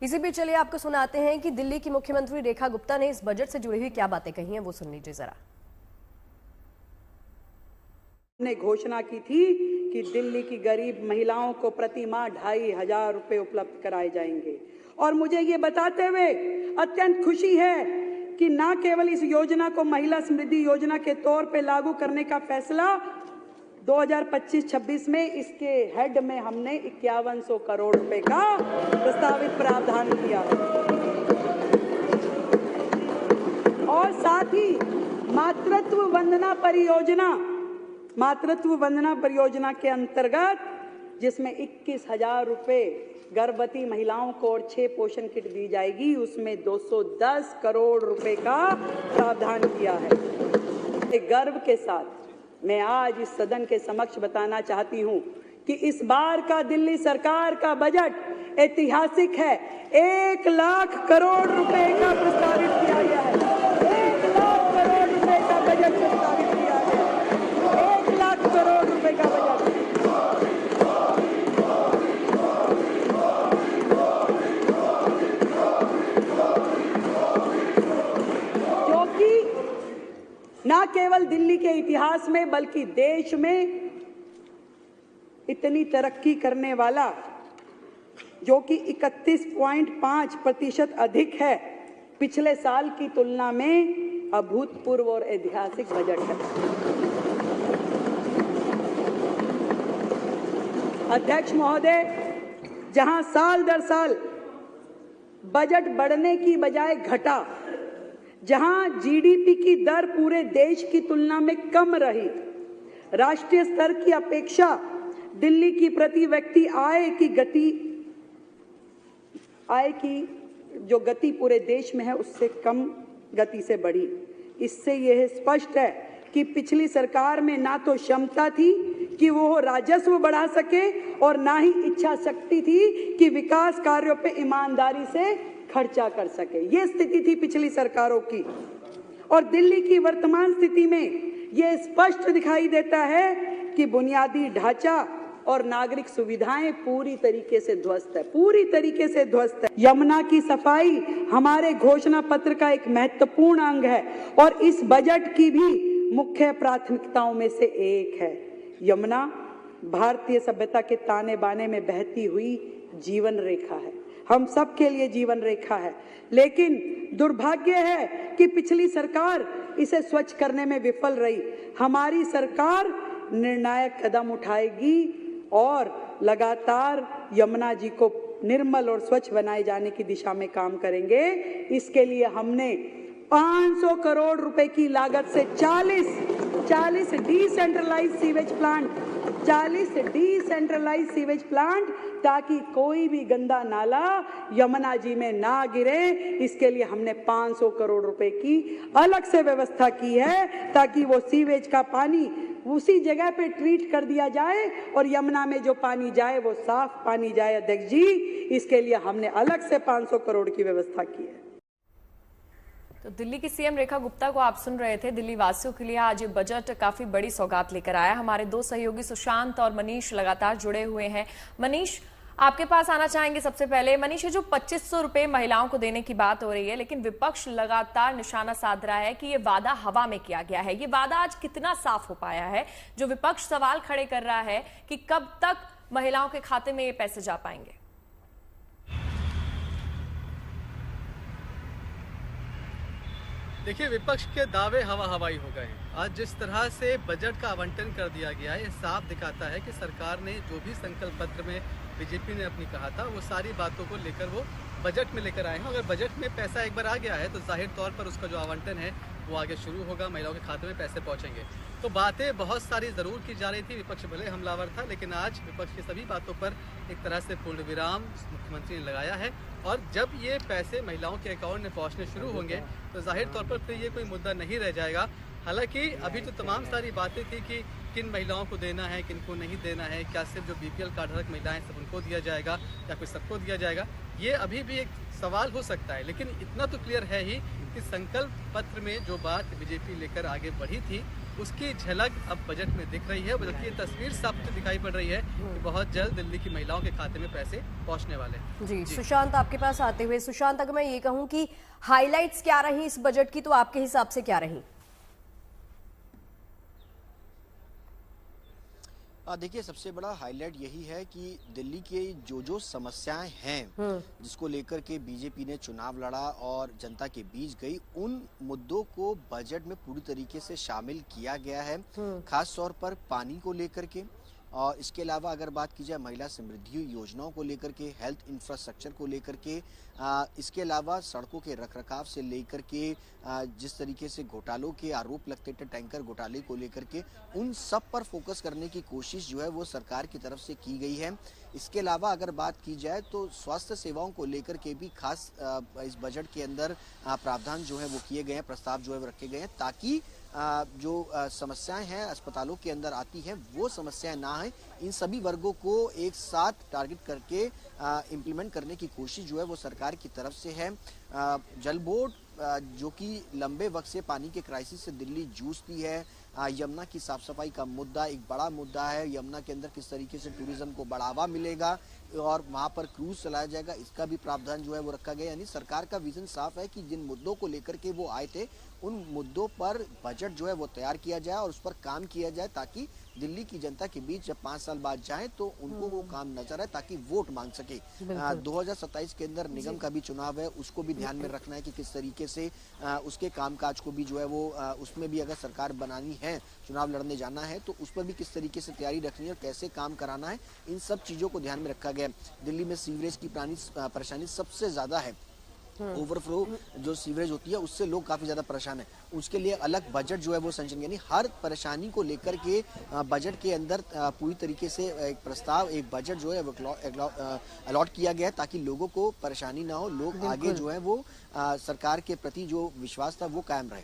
इसी बीच चलिए आपको सुनाते हैं कि दिल्ली की मुख्यमंत्री रेखा गुप्ता ने इस बजट से जुड़ी हुई क्या बातें कही हैं, वो सुन लीजिए जरा। ने घोषणा की थी कि दिल्ली की गरीब महिलाओं को प्रति माह 2,500 रुपए उपलब्ध कराए जाएंगे। और मुझे ये बताते हुए अत्यंत खुशी है कि न केवल इस योजना को महिला समृद्धि योजना के तौर पे लागू करने का फैसला 2025-26 में इसके हेड में हमने 5100 करोड़ रुपए का प्रस्तावित प्रावधान किया है। और साथ ही मातृत्व वंदना परियोजना के अंतर्गत जिसमें 21,000 रुपए गर्भवती महिलाओं को और 6 पोषण किट दी जाएगी, उसमें 210 करोड़ रुपए का प्रावधान किया है। गर्व के साथ मैं आज इस सदन के समक्ष बताना चाहती हूं कि इस बार का दिल्ली सरकार का बजट ऐतिहासिक है। 1 लाख करोड़ रुपए का प्रस्तावित किया गया है। 1 लाख करोड़ रुपए का बजट प्रस्तावित किया गया है। 1 लाख करोड़ रुपए का बजट। जो कि न केवल दिल्ली के इतिहास में बल्कि देश में इतनी तरक्की करने वाला, जो कि 31.5% अधिक है, पिछले साल की तुलना में अभूतपूर्व और ऐतिहासिक बजट है। अध्यक्ष महोदय, जहां साल दर साल बजट बढ़ने की बजाय घटा, जहां जीडीपी की दर पूरे देश की तुलना में कम रही, राष्ट्रीय स्तर की अपेक्षा दिल्ली की प्रति व्यक्ति आय की जो गति पूरे देश में है उससे कम गति से बढ़ी। इससे यह स्पष्ट है कि पिछली सरकार में ना तो क्षमता थी कि वो राजस्व बढ़ा सके और ना ही इच्छा शक्ति थी कि विकास कार्यों पे ईमानदारी से खर्चा कर सके। ये स्थिति थी पिछली सरकारों की। और दिल्ली की वर्तमान स्थिति में यह स्पष्ट दिखाई देता है कि बुनियादी ढांचा और नागरिक सुविधाएं पूरी तरीके से ध्वस्त है। यमुना की सफाई हमारे घोषणा पत्र का एक महत्वपूर्ण अंग है और इस बजट की भी मुख्य प्राथमिकताओं में से एक है। यमुना भारतीय सभ्यता के ताने बाने में बहती हुई जीवन रेखा है, हम सब के लिए जीवन रेखा है। लेकिन दुर्भाग्य है कि पिछली सरकार इसे स्वच्छ करने में विफल रही। हमारी सरकार निर्णायक कदम उठाएगी और लगातार यमुना जी को निर्मल और स्वच्छ बनाए जाने की दिशा में काम करेंगे। इसके लिए हमने 500 करोड़ रुपए की लागत से 40 डिसेंट्रलाइज सीवेज प्लांट, ताकि कोई भी गंदा नाला यमुना जी में ना गिरे, इसके लिए हमने 500 करोड़ रुपए की अलग से व्यवस्था की है, ताकि वो सीवेज का पानी उसी जगह पे ट्रीट कर दिया जाए और यमुना में जो पानी जाए वो साफ पानी जाए। अध्यक्ष जी, इसके लिए हमने अलग से 500 करोड़ की व्यवस्था की है। तो दिल्ली की सीएम रेखा गुप्ता को आप सुन रहे थे। दिल्ली वासियों के लिए आज ये बजट काफी बड़ी सौगात लेकर आया। हमारे 2 सहयोगी सुशांत और मनीष लगातार जुड़े हुए हैं। मनीष, आपके पास आना चाहेंगे सबसे पहले। मनीष, ये जो 2500 रुपए महिलाओं को देने की बात हो रही है, लेकिन विपक्ष लगातार निशाना साध रहा है कि ये वादा हवा में किया गया है। ये वादा आज कितना साफ हो पाया है? जो विपक्ष सवाल खड़े कर रहा है कि कब तक महिलाओं के खाते में ये पैसे जा पाएंगे? देखिए, विपक्ष के दावे हवा हवाई हो गए हैं। आज जिस तरह से बजट का आवंटन कर दिया गया है, ये साफ दिखाता है कि सरकार ने जो भी संकल्प पत्र में बीजेपी ने अपनी कहा था, वो सारी बातों को लेकर वो बजट में लेकर आए हैं। अगर बजट में पैसा एक बार आ गया है तो जाहिर तौर पर उसका जो आवंटन है वो आगे शुरू होगा, महिलाओं के खाते में पैसे पहुंचेंगे। तो बातें बहुत सारी ज़रूर की जा रही थी, विपक्ष भले हमलावर था, लेकिन आज विपक्ष की सभी बातों पर एक तरह से पूर्ण विराम मुख्यमंत्री ने लगाया है। और जब ये पैसे महिलाओं के अकाउंट में पहुंचने शुरू होंगे तो जाहिर तौर पर फिर ये कोई मुद्दा नहीं रह जाएगा। हालांकि अभी तो तमाम सारी बातें थी कि किन महिलाओं को देना है, किन को नहीं देना है, क्या सिर्फ जो बीपीएल कार्डधारक महिलाएं सब उनको दिया जाएगा या फिर सबको दिया जाएगा, ये अभी भी एक सवाल हो सकता है। लेकिन इतना तो क्लियर है ही कि संकल्प पत्र में जो बात बीजेपी लेकर आगे बढ़ी थी उसकी झलक अब बजट में दिख रही है। बजट की तस्वीर साफ दिखाई पड़ रही है कि बहुत जल्द दिल्ली की महिलाओं के खाते में पैसे पहुंचने वाले हैं। जी सुशांत, आपके पास आते हुए, सुशांत अगर मैं ये कहूं कि हाइलाइट्स क्या रही इस बजट की, तो आपके हिसाब से क्या रही? देखिए, सबसे बड़ा हाईलाइट यही है कि दिल्ली की जो समस्याएं हैं जिसको लेकर के बीजेपी ने चुनाव लड़ा और जनता के बीच गई, उन मुद्दों को बजट में पूरी तरीके से शामिल किया गया है। खास तौर पर पानी को लेकर के, और इसके अलावा अगर बात की जाए महिला समृद्धि योजनाओं को लेकर के, हेल्थ इंफ्रास्ट्रक्चर को लेकर के, इसके अलावा सड़कों के रखरखाव से लेकर के, जिस तरीके से घोटालों के आरोप लगते थे, टैंकर घोटाले को लेकर के, उन सब पर फोकस करने की कोशिश जो है वो सरकार की तरफ से की गई है। इसके अलावा अगर बात की जाए तो स्वास्थ्य सेवाओं को लेकर के भी खास इस बजट के अंदर प्रावधान जो है वो किए गए हैं, प्रस्ताव जो है वो रखे गए हैं, ताकि जो समस्याएं हैं अस्पतालों के अंदर आती हैं वो समस्याएं ना आए। इन सभी वर्गों को एक साथ टारगेट करके इम्प्लीमेंट करने की कोशिश जो है वो सरकार की तरफ से है। जल बोर्ड जो कि लंबे वक्त से पानी के क्राइसिस से दिल्ली जूझती है, यमुना की साफ सफाई का मुद्दा एक बड़ा मुद्दा है। यमुना के अंदर किस तरीके से टूरिज्म को बढ़ावा मिलेगा और वहां पर क्रूज चलाया जाएगा, इसका भी प्रावधान जो है वो रखा गया। यानी सरकार का विजन साफ है कि जिन मुद्दों को लेकर के वो आए थे उन मुद्दों पर बजट जो है वो तैयार किया जाए और उस पर काम किया जाए, ताकि दिल्ली की जनता के बीच जब 5 साल बाद जाए तो उनको वो काम नजर आए, ताकि वोट मांग सके। 2027 के अंदर निगम का भी चुनाव है, उसको भी ध्यान में रखना है कि किस तरीके से उसके कामकाज को भी जो है वो उसमें भी अगर सरकार बनानी है, चुनाव लड़ने जाना है, तो उस पर भी किस तरीके से तैयारी रखनी है और कैसे काम कराना है, इन सब चीजों को ध्यान में रखा गया। दिल्ली में सीवरेज की परेशानी सबसे ज्यादा है। ओवरफ्लो जो सीवरेज होती है उससे लोग काफी ज्यादा परेशान है। उसके लिए अलग बजट जो है वो संशोधन, यानी हर परेशानी को लेकर के बजट के अंदर पूरी तरीके से एक प्रस्ताव, एक बजट जो है वो अलॉट किया गया है, ताकि लोगों को परेशानी ना हो, लोग आगे जो है वो सरकार के प्रति जो विश्वास था वो कायम रहे।